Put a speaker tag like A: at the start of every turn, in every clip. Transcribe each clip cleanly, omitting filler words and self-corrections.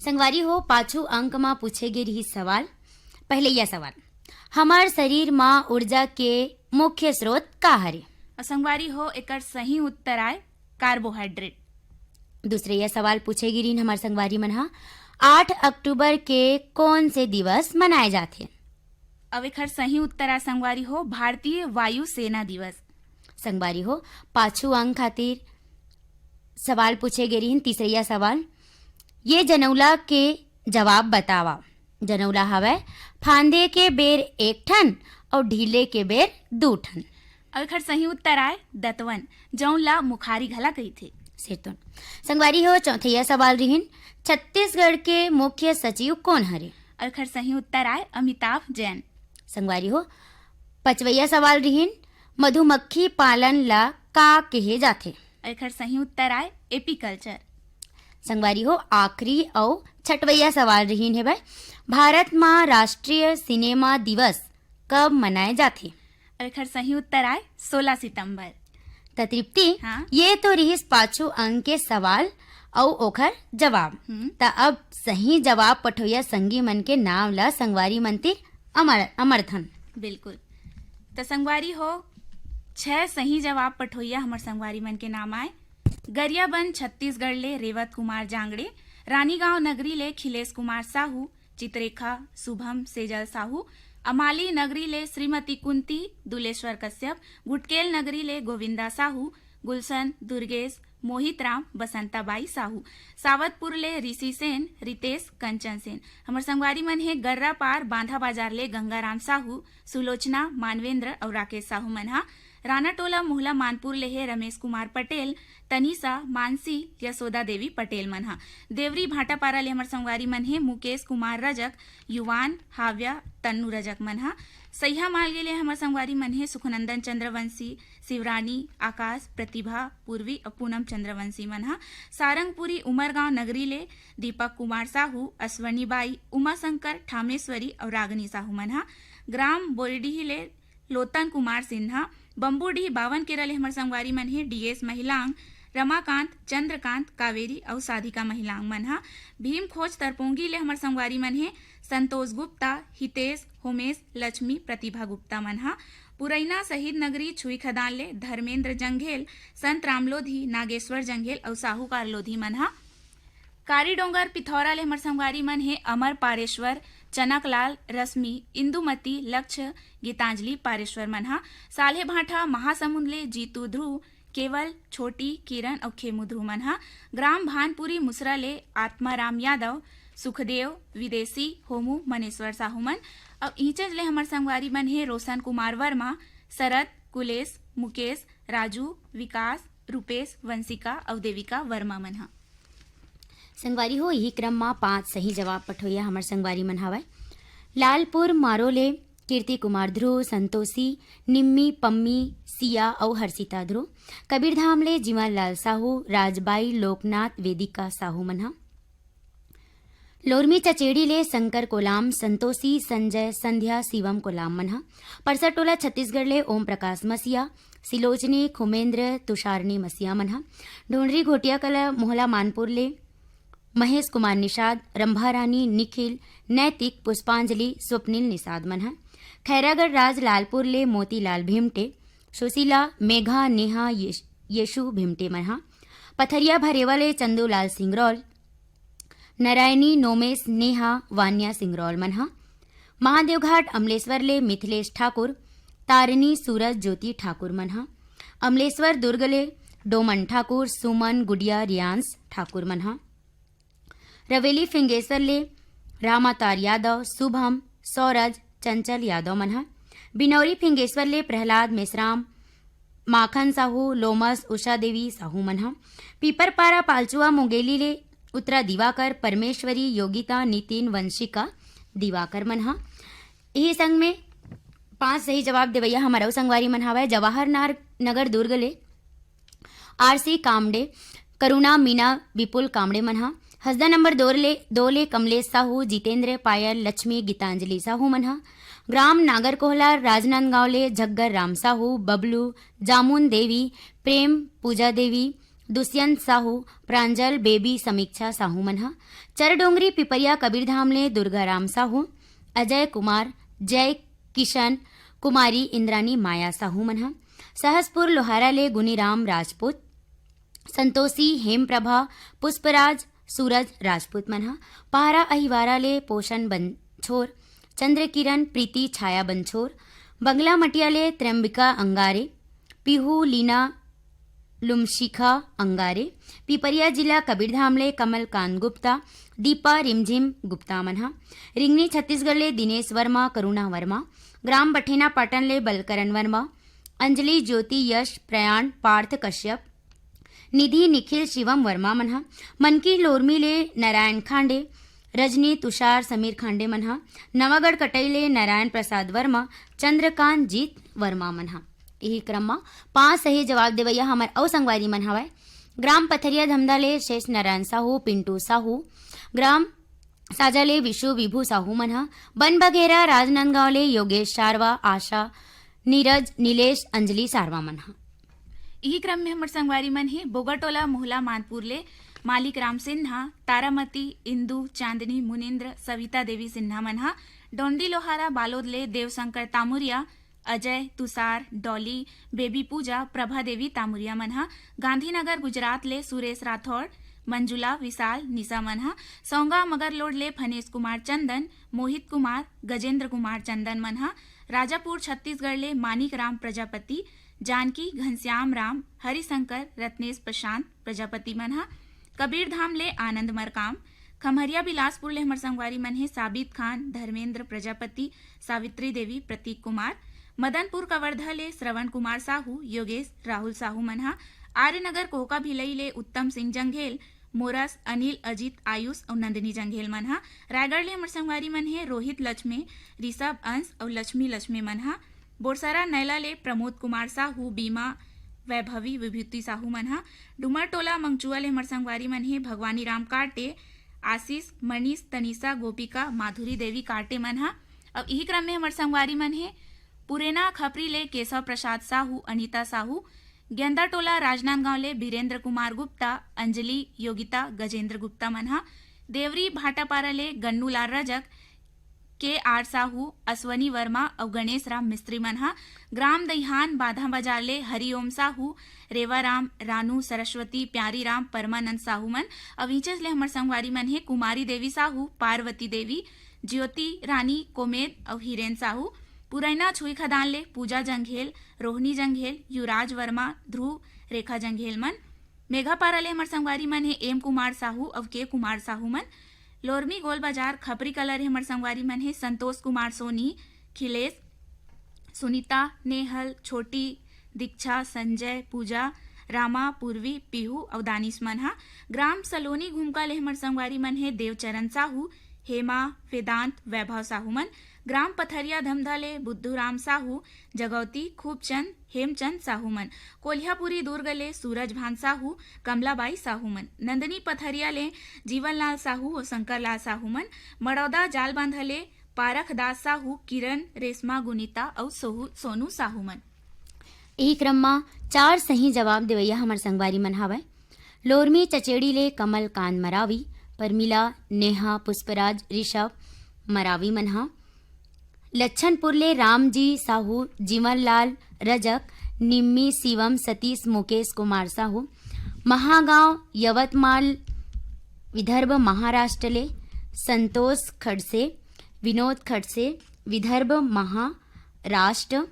A: संगवारी हो पाछू अंक में पूछे रही सवाल। पहले यह सवाल, हमार शरीर में ऊर्जा के मुख्य स्रोत का हरे?
B: संगवारी हो एकर सही उत्तर आए कार्बोहाइड्रेट।
A: दूसरे यह सवाल पूछे गिरीन हमार संगवारी मन हा, 8 अक्टूबर के कौन से दिवस मनाए जाते?
B: अब एकर सही उत्तर आए संगवारी हो भारतीय वायु सेना दिवस।
A: संगवारी हो पाछू अंक खातिर सवाल पूछे गिरीन। तीसरे यह सवाल, ये जनौला के जवाब बतावा। जनौला हवे फांदे के बेर 1 ठन और ढीले के बेर 2 ठन।
B: अब एकर सही उत्तर आए दतवन, जौन ला मुखारी घला कही थे।
A: सेतुन। संगवारी हो चौथैया सवाल रिहिन, छत्तीसगढ़ के मुख्य सचिव कौन हरे?
B: अब एकर सही उत्तर आए अमिताभ जैन।
A: संगवारी हो पचवैया सवाल रिहिन, मधुमक्खी पालन ला का कहे जाथे?
B: अब एकर सही उत्तर आए एपीकल्चर।
A: संगवारी हो आखिरी और छठवैया सवाल रिहिन है भाई, भारत में राष्ट्रीय सिनेमा दिवस कब मनाए जाथे?
B: अब एकर सही उत्तर आए 16 सितंबर।
A: तृप्ति,
B: हाँ?
A: ये तो रहिस पाछू अंक के सवाल और ओखर जवाब। त अब सही जवाब पठोया संगी मन के नाम ला संगवारी मंतिर अमरथन।
B: बिल्कुल। तो संगवारी हो 6 सही जवाब पठोइया हमर संगवारी मन के नाम आए, गरियाबंद छत्तीसगढ़ ले रेवत कुमार जांगड़े, रानीगांव नगरी ले खिलेश कुमार साहू, चित्रेखा शुभम सेजल साहू, अमाली नगरी ले श्रीमती कुंती दुलेश्वर कश्यप, गुटकेल नगरी ले गोविंदा साहू, गुलशन दुर्गेश मोहित राम बसंताबाई साहू, सावतपुर ले ऋषि सेन रितेश कंचन सेन। हमर संगवारी मन है गर्रा पार बांधा बाजार ले गंगाराम साहू, सुलोचना मानवेंद्र और राकेश साहू मन हा, रानाटोला मोहला मानपुर ले है रमेश कुमार पटेल, तनीसा मानसी यशोदा देवी पटेल मन हा, देवरी भाटापारा ले हमर संगवारी मन है मुकेश कुमार रजक, युवान हाव्या तन्नू रजक मन हा, सैया मालगे ले हमर संगवारी मन है सुखनंदन चंद्रवंशी, शिवरानी आकाश प्रतिभा पूर्वी और पूनम चंद्रवंशी मन हा, सारंगपुरी उमरगांव नगरी ले दीपक कुमार साहू, अश्वनी बाई उमाशंकर ठामेश्वरी और रागनी साहू मन हा, ग्राम बोरडीह ले लोतन कुमार सिन्हा, बम्बूडीह 52 केरल हमर संगवारी मन है डीएस महिलांग, रमाकांत चंद्रकांत कावेरी और साधिका महिलांग मन हा, भीम खोज तरपोंगी ले हमर संगवारी मन है संतोष गुप्ता, हितेश होमेश लक्ष्मी प्रतिभा गुप्ता मन हा, पुरैना शहीद नगरी छुई खदान ले धर्मेंद्र जंघेल, संत रामलोधी नागेश्वर जंघेल और साहूकार लोधी मन हा, कारी डोंगर पिथौरा ले हमर संगवारी मन है अमर पारेश्वर, चनकलाल रश्मि इंदुमती लक्ष्य गीतांजलि पारेश्वर मन हा, साले भाठा महासमुंद ले जीतू ध्रुव केवल छोटी किरण और खेमू ध्रुव मन हा, ग्राम भानपुरी मुसरा ले आत्माराम यादव सुखदेव विदेशी होमू मनेश्वर साहू मन। अब ईचज ले हमर संगवारी मन है रोशन कुमार वर्मा, शरद कुलेश मुकेश राजू विकास रूपेश वंशिका और देविका वर्मा मन हा।
A: संगवारी हो यही क्रम में 5 सही जवाब पठोया हमर संगवारी मन हवय, लालपुर मारोले कीर्ति कुमार ध्रुव, संतोषी निम्मी पम्मी सिया और हर्षिता ध्रुव, कबीरधाम ले जीवन लाल साहू, राजबाई लोकनाथ वेदिका साहू मन हा, लोरमी चचेड़ी ले शंकर कोलाम, संतोषी संजय संध्या शिवम कोलाम मन हा, परसटोला छत्तीसगढ़ ले ओम प्रकाश मसिया, सिलोचनी खुमेंद्र तुषारनी मसिया मन हा, ढोंडरी घोटिया कला मोहला मानपुर ले महेश कुमार निषाद, रंभारानी निखिल नैतिक पुष्पांजलि स्वप्निल निषाद मन है, खैरागढ़ राज लालपुर ले मोतीलाल भीमटे, सुशीला मेघा नेहा येशु भीमटे मन हा, पथरिया भरेवा ले चंदूलाल सिंगरौल, नारायणी नोमेश नेहा वान्या सिंगरौल मन हा, महादेवघाट अमलेश्वर ले मिथिलेश ठाकुर, तारिणी सूरज ज्योति ठाकुर मन हा, अमलेश्वर दुर्ग ले डोमन ठाकुर सुमन गुडिया रियांस ठाकुर मन हा, रवेली फिंगेसर ले रामातार यादव शुभम सौरज चंचल यादव मन हा, बिनौरी फिंगेश्वर ले प्रहलाद मेसराम माखन साहू लोमस उषा देवी साहू मन हा, पीपरपारा पालचुआ मुंगेली ले उत्तरा दिवाकर परमेश्वरी योगिता नितिन वंशिका दिवाकर मन हा। यही संग में 5 सही जवाब देवैया हमारा संगवारी मन हवय, जवाहर नगर दुर्ग ले आरसी कामडे करुणा मीना विपुल कामड़े मन हा, हसदा नंबर 2 ले कमलेश साहू जितेंद्र पायल लक्ष्मी गीतांजलि साहू मन हा, ग्राम नागरकोहला राजनांदगांव ले झग्गर राम साहू बबलू जामुन देवी प्रेम पूजा देवी दुष्यंत साहू प्रांजल बेबी समीक्षा साहू मन ह चरडोंगरी पिपरिया कबीरधाम ले दुर्गाराम साहू अजय कुमार जय किशन कुमारी इंद्रानी माया साहू मन ह सहसपुर लोहारा ले गुनीराम राजपूत संतोषी हेमप्रभा पुष्पराज सूरज राजपूत मन ह पहारा अहिवारा ले पोषण बंछोर चंद्रकिरण प्रीति छाया बंछोर बंगला मटिया ले त्र्यंबिका अंगारे पीहू लीना लुमशिखा अंगारे पिपरिया जिला कबीरधाम ले कमल कांत गुप्ता दीपा रिमझिम गुप्ता मन ह रिंगनी छत्तीसगढ़ ले दिनेश वर्मा करुणा वर्मा ग्राम बठेना पाटन ले बलकरण वर्मा अंजलि ज्योति यश प्रयाण पार्थ कश्यप निधि निखिल शिवम वर्मा मन ह मनकी लोरमी ले नारायण खांडे रजनी तुषार समीर खांडे मन ह नवागढ़ कटई ले नारायण प्रसाद वर्मा चंद्रकांत जीत वर्मा मन ह यही क्रम में 5 सही जवाब देवैया हमर अउ संगवारी मन हवय। ग्राम पथरिया धमधा ले शेष नारायण साहू पिंटू साहू ग्राम साजा ले विशु विभू साहू मन ह बन बघेरा राजनांदगांव ले योगेश शारवा आशा नीरज नीलेश अंजलि सारवा मन ह।
B: यही क्रम में हमर संगवारी मन ही बोगाटोला मोहला मानपुर ले मालिक राम सिन्हा तारामती इंदू चांदनी मुनिंद्र सविता देवी सिन्हा मन ह डोंडी लोहारा बालोद ले देवशंकर तामुरिया अजय तुषार डॉली बेबी पूजा प्रभा देवी तामुरिया मन ह गांधीनगर गुजरात ले सुरेश राठौड़ मंजुला विशाल निशा मन ह सौंगा मगरलोड ले फनेश कुमार चंदन मोहित कुमार गजेंद्र कुमार चंदन मन ह राजापुर छत्तीसगढ़ ले मानिक राम प्रजापति जानकी घनश्याम राम हरिशंकर रत्नेश प्रशांत प्रजापति मन ह कबीरधाम ले आनंद मरकाम खमहरिया बिलासपुर ले हमर संगवारी मन हे साबित खान धर्मेंद्र प्रजापति सावित्री देवी प्रतीक कुमार मदनपुर कवर्धा ले श्रवण कुमार साहू योगेश राहुल साहू मन ह आर्यनगर कोहका भिलई ले उत्तम सिंह जंघेल मोरस अनिल अजीत आयुष और नंदिनी जंघेल मन ह रायगढ़ ले हमर संगवारी मन हे रोहित लक्ष्मी ऋषभ अंश और लक्ष्मी मन ह बोरसरा नैला ले प्रमोद कुमार साहू बीमा वैभवी विभूति साहू मन ह डुमरटोला मंगचुआ ले हमर संगवारी मन हे भगवानी राम काटे आशीष मनीष तनिषा गोपिका माधुरी देवी काटे मन ह। अब यही क्रम में हमर संगवारी मन हे पुरेना खपरी ले केशव प्रसाद साहू अनीता साहू गेंदा टोला राजनांदगांव ले बीरेंद्र कुमार गुप्ता अंजलि योगिता गजेंद्र गुप्ता मन ह देवरी भाटापारा ले गन्नू लाल रजक के आर साहू अश्वनी वर्मा और गणेश राम मिस्त्री मन ह ग्राम दहिहान बाधा बाजार ले हरिओम साहू रेवाराम रानू सरस्वती प्यारी राम परमानंद साहू मन अविचस ले हमर संगवारी मन हे कुमारी देवी साहू पार्वती देवी ज्योति रानी कोमेद और हिरेन साहू पुरैना छुई खदान ले पूजा जंघेल रोहिणी जंघेल युवराज वर्मा ध्रुव रेखा जंघेल मन मेघापारा ले हमर संगवारी मन हे एम कुमार साहू और के कुमार साहू मन लोरमी गोल बाजार खपरी कलर हमर संगवारी मन हे संतोष कुमार सोनी खिलेश सुनीता नेहल छोटी दीक्षा संजय पूजा रामा पूर्वी पीहू और दानिश मन ह ग्राम सलोनी घुमका ले हमर संगवारी मन हे देवचरण साहू हेमा वेदांत वैभव साहू मन ग्राम पथरिया धमधा ले बुद्धूराम साहू जगौती खूबचंद हेमचंद साहू मन कोल्हापुरी दुर्ग ले सूरज भान साहू कमलाबाई साहू मन नंदनी पथरिया ले जीवनलाल साहू और शंकरलाल साहू मन मड़ौदा जाल बांधा ले पारख दास साहू किरण रेशमा गुनीता और सोनू साहू मन।
A: यही क्रम में 4 सही जवाब देवैया हमर संगवारी मन हवय। लोरमी चचेड़ी ले कमल कांत मरावी परमिला नेहा पुष्पराज ऋषभ मरावी मन ह लच्छनपुर ले रामजी साहू जीवनलाल रजक निम्मी शिवम सतीश मुकेश कुमार साहू महागांव यवतमाल विदर्भ महाराष्ट्र ले संतोष खड़से विनोद खड़से विदर्भ महाराष्ट्र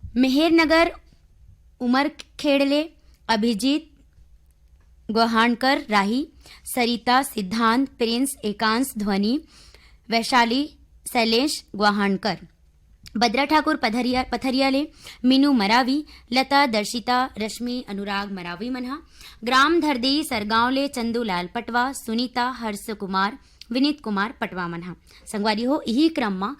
A: मेहरनगर उमरखेड़ ले अभिजीत गुहाणकर राही सरिता सिद्धांत प्रिंस एकांश ध्वनि वैशाली शैलेश गुहाणकर भद्रा ठाकुर पथरिया ले मीनू मरावी लता दर्शिता रश्मि अनुराग मरावी मन ह ग्राम धरदेई सरगांव ले चंदूलाल पटवा सुनीता हर्ष कुमार विनीत कुमार पटवा मन ह। संगवारी हो यही क्रम में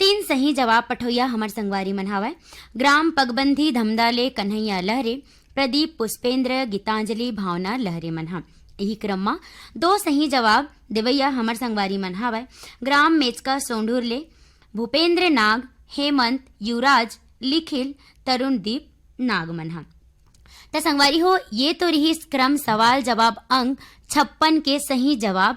A: 3 सही जवाब पठोइया हमर संगवारी मन हवय। ग्राम पगबंधी धमदा ले कन्हैया लहरे प्रदीप पुष्पेंद्र गीतांजलि भावना लहरे मन ह। यही क्रम में 2 सही जवाब देवैया हमर संगवारी मन हवय। ग्राम मेचका सोंढूर ले भूपेंद्र नाग हेमंत युवराज लिखिल तरुणदीप नाग मन ह। तो संगवारी हो ये तो रही क्रम सवाल जवाब अंक 56 के सही जवाब